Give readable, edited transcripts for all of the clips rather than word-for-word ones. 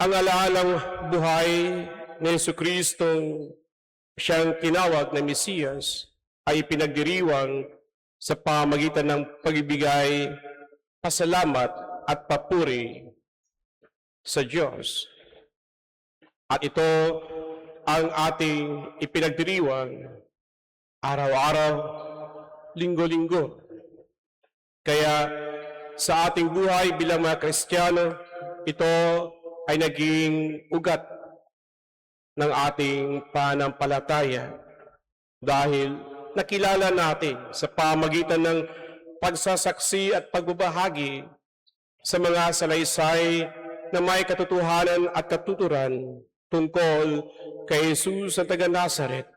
Ang alaalang buhay ni Jesucristong siyang tinawag na Mesiyas ay pinagdiriwang sa pamagitan ng pagbibigay pasalamat at papuri sa Diyos. At ito ang ating ipinagdiriwang araw-araw, linggo-linggo. Kaya sa ating buhay bilang mga Kristiyano, ito ay naging ugat ng ating pananampalataya dahil nakilala natin sa pamagitan ng pagsasaksi at pagbabahagi sa mga salaysay na may katotohanan at katuturan tungkol kay Jesus sa taga Nazaret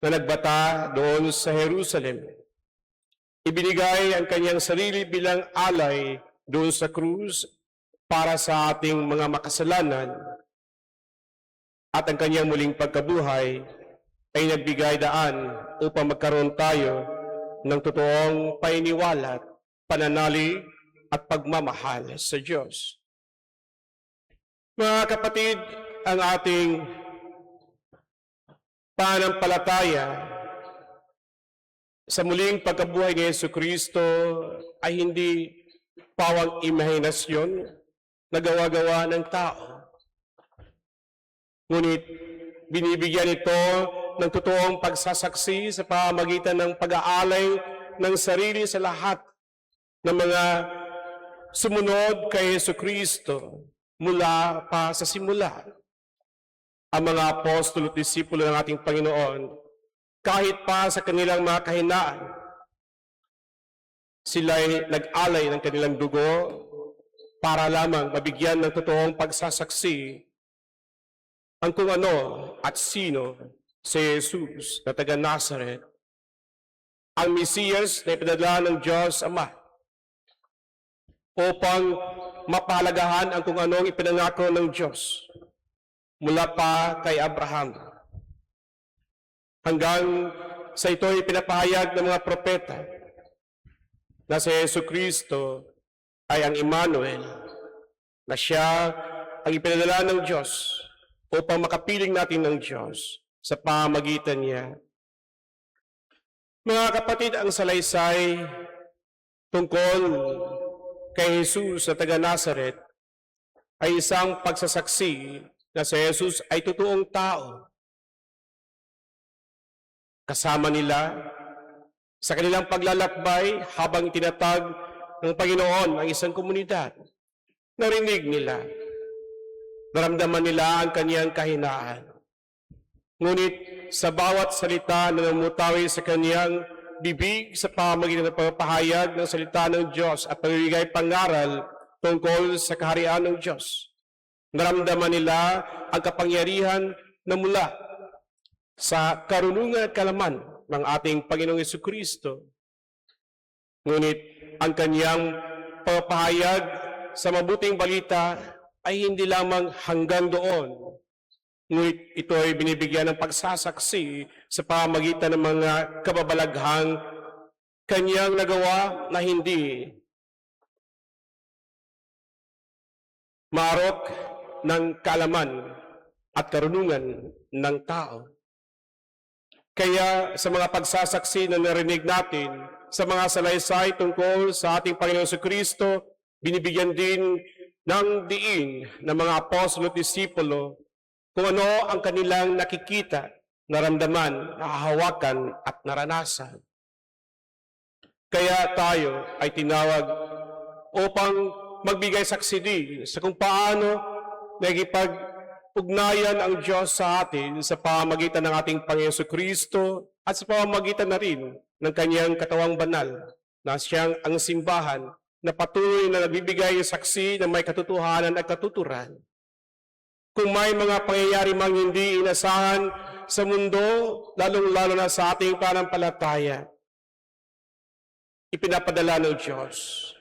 na nagbata doon sa Jerusalem. Ibinigay ang kanyang sarili bilang alay doon sa krus para sa ating mga makasalanan at ang kanyang muling pagkabuhay ay nagbigay daan upang magkaroon tayo ng totoong painiwala, pananalig at pagmamahal sa Diyos. Mga kapatid, ang ating pananampalataya sa muling pagkabuhay ni Jesucristo ay hindi pawang imahinasyon na gawa-gawa ng tao. Ngunit binibigyan ito ng totoong pagsasaksi sa pamamagitan ng pag-aalay ng sarili sa lahat ng mga sumunod kay Jesucristo mula pa sa simula. Ang mga apostol at disipulo ng ating Panginoon, kahit pa sa kanilang mga kahinaan, sila'y nag-alay ng kanilang dugo para lamang mabigyan ng totoong pagsasaksi ang kung ano at sino si Jesus na taga Nazaret, ang Mesiyas na ipinadala ng Diyos Ama upang mapalagahan ang kung anong ipinangako ng Diyos mula pa kay Abraham hanggang sa ito'y pinapahayag ng mga propeta na si Jesucristo ay ang Emmanuel, na siya ang ipinadala ng Diyos upang makapiling natin ng Diyos sa pamagitan niya. Mga kapatid, ang salaysay tungkol kay Jesus sa taga Nazaret ay isang pagsasaksi na si Jesus ay totoong tao. Kasama nila sa kanilang paglalakbay habang tinatag ng Panginoon ang isang komunidad. Narinig nila, naramdaman nila ang kaniyang kahinaan. Ngunit sa bawat salita na namutawi sa kaniyang bibig sa pamamagitan ng pagpapahayag ng salita ng Diyos at pagbibigay pangaral tungkol sa kaharian ng Diyos, naramdaman nila ang kapangyarihan na mula sa karunungan at kalaman ng ating Panginoong Jesucristo. Ngunit ang kaniyang pagpapahayag sa mabuting balita ay hindi lamang hanggang doon. Ngunit ito ay binibigyan ng pagsasaksi sa pamamagitan ng mga kababalaghang kaniyang nagawa na hindi maarok ng kaalaman at karunungan ng tao. Kaya sa mga pagsasaksi na narinig natin sa mga salaysay tungkol sa ating Panginoong Jesucristo, binibigyan din ng diin ng mga apostol at disipulo kung ano ang kanilang nakikita, naramdaman, nahahawakan at naranasan. Kaya tayo ay tinawag upang magbigay saksi din sa kung paano nagipag-ugnayan ang Diyos sa atin sa pamamagitan ng ating Panginoong Jesucristo at sa pamamagitan na rin ng kanyang katawang banal na siyang ang simbahan na patuloy na nagbibigay saksi na may katotohanan at katuturan. Kung may mga pangyayari mang hindi inasahan sa mundo, lalong-lalo na sa ating pananampalataya, ipinapadala ng Diyos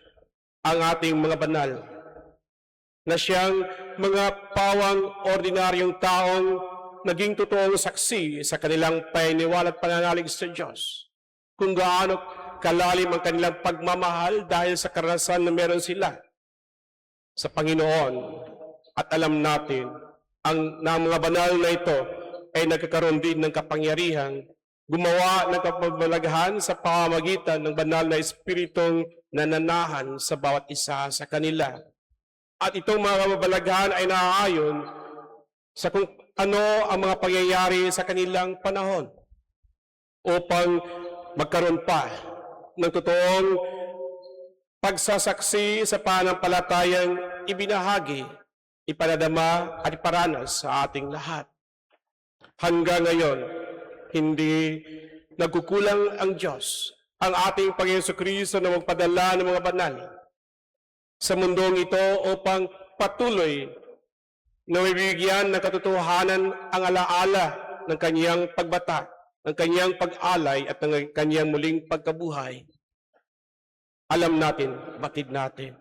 ang ating mga banal na siyang mga pawang ordinaryong taong naging totoong saksi sa kanilang paniniwala at pananalig sa Diyos. Kung gaano kalalim ang kanilang pagmamahal dahil sa karanasan na meron sila sa Panginoon at alam natin na ang mga banal na ito ay nagkakaroon din ng kapangyarihang gumawa ng kapabalaghan sa pamamagitan ng banal na espiritong nananahan sa bawat isa sa kanila. At itong mga kapabalaghan ay naaayon sa kung ano ang mga pangyayari sa kanilang panahon upang magkaroon pa ng totoong pagsasaksi sa pananampalatayang ibinahagi, ipanadama at iparanas sa ating lahat. Hanggang ngayon, hindi nagkukulang ang Diyos, ang ating Panginoon Jesucristo na magpadala ng mga banal sa mundong ito upang patuloy na mabibigyan ng katotohanan ang alaala ng kanyang pagbata, ng kanyang pag-alay at ng kanyang muling pagkabuhay. Alam natin, batid natin,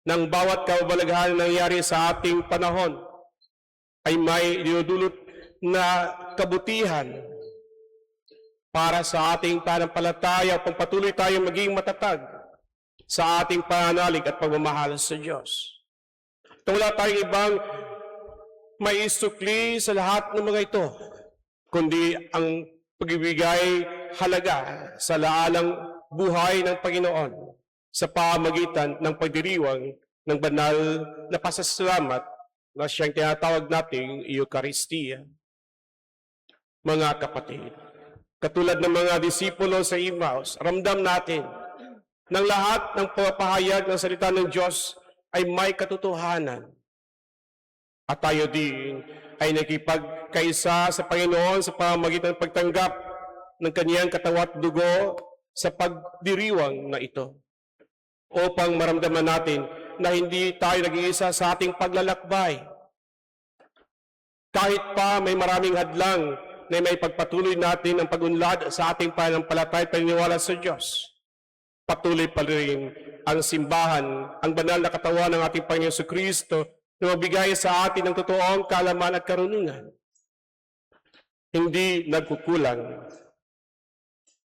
ng bawat kababalaghan na nangyari sa ating panahon ay may dinudulot na kabutihan para sa ating pananampalataya upang patuloy tayong maging matatag sa ating pananalig at pagmamahal sa Diyos. At wala tayong ibang maisukli sa lahat ng mga ito, kundi ang pagbibigay halaga sa laalang buhay ng Panginoon sa pamagitan ng pagdiriwang ng banal na pasasalamat na siyang tinatawag nating Eucharistia. Mga kapatid, katulad ng mga disipulo sa Emmaus, ramdam natin ng lahat ng pagpapahayag ng salita ng Diyos ay may katotohanan. At tayo din ay nakipagkaisa sa Panginoon sa pamamagitan ng pagtanggap ng kaniyang katawan at dugo sa pagdiriwang na ito, upang maramdaman natin na hindi tayo nag-iisa sa ating paglalakbay. Kahit pa may maraming hadlang na may pagpatuloy natin ang pag-unlad sa ating pananampalataya at paniniwala sa Diyos, patuloy pa rin ang simbahan, ang banal na katawan ng ating Panginoon Jesucristo na magbigay sa atin ng totoong kaalaman at karunungan. Hindi nagkukulang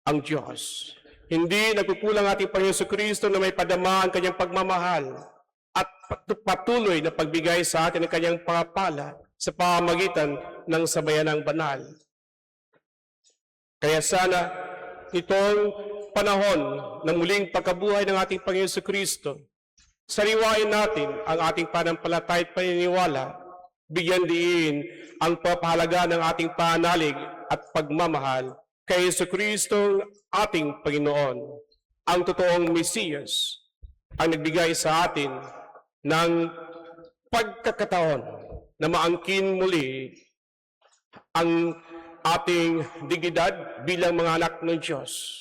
ang Diyos. Hindi nagkukulang ating Panginoon Jesucristo na may padama ang kanyang pagmamahal at patuloy na pagbigay sa atin ng kanyang pangapala sa pamamagitan ng sabayanang banal. Kaya sana itong panahon ng muling pagkabuhay ng ating Panginoon Jesucristo, sariwain natin ang ating pananampalataya at paniniwala, bigyan din ang papahalaga ng ating pananalig at pagmamahal kay Jesucristo ating Panginoon, ang totoong Mesiyas, ang nagbigay sa atin ng pagkakataon na maangkin muli ang ating dignidad bilang mga anak ng Diyos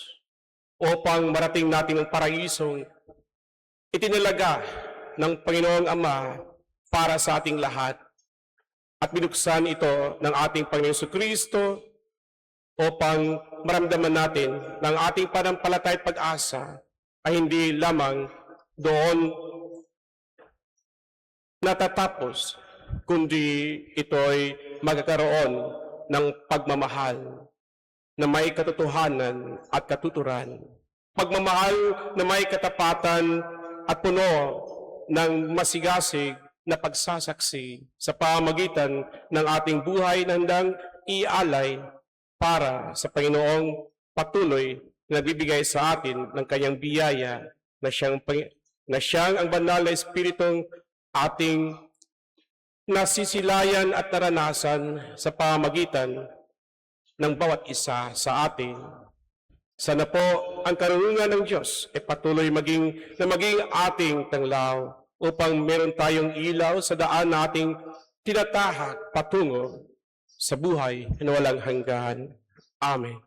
upang marating natin ang paraisong itinalaga ng Panginoong Ama para sa ating lahat at binuksan ito ng ating Panginoon Jesucristo upang maramdaman natin na ang ating pananampalataya at pag-asa ay hindi lamang doon natatapos, kundi ito'y magkakaroon ng pagmamahal na may katotohanan at katuturan. Pagmamahal na may katapatan at puno ng masigasig na pagsasaksi sa pamamagitan ng ating buhay na handang ialay para sa Panginoong patuloy na nagbibigay sa atin ng kanyang biyaya na siyang ang banal na Espiritong ating nasisilayan at naranasan sa pamamagitan ng bawat isa sa atin. Sana po ang karunungan ng Diyos ay patuloy maging ating tanglaw upang meron tayong ilaw sa daan nating tinatahak patungo sa buhay na walang hanggan. Amen.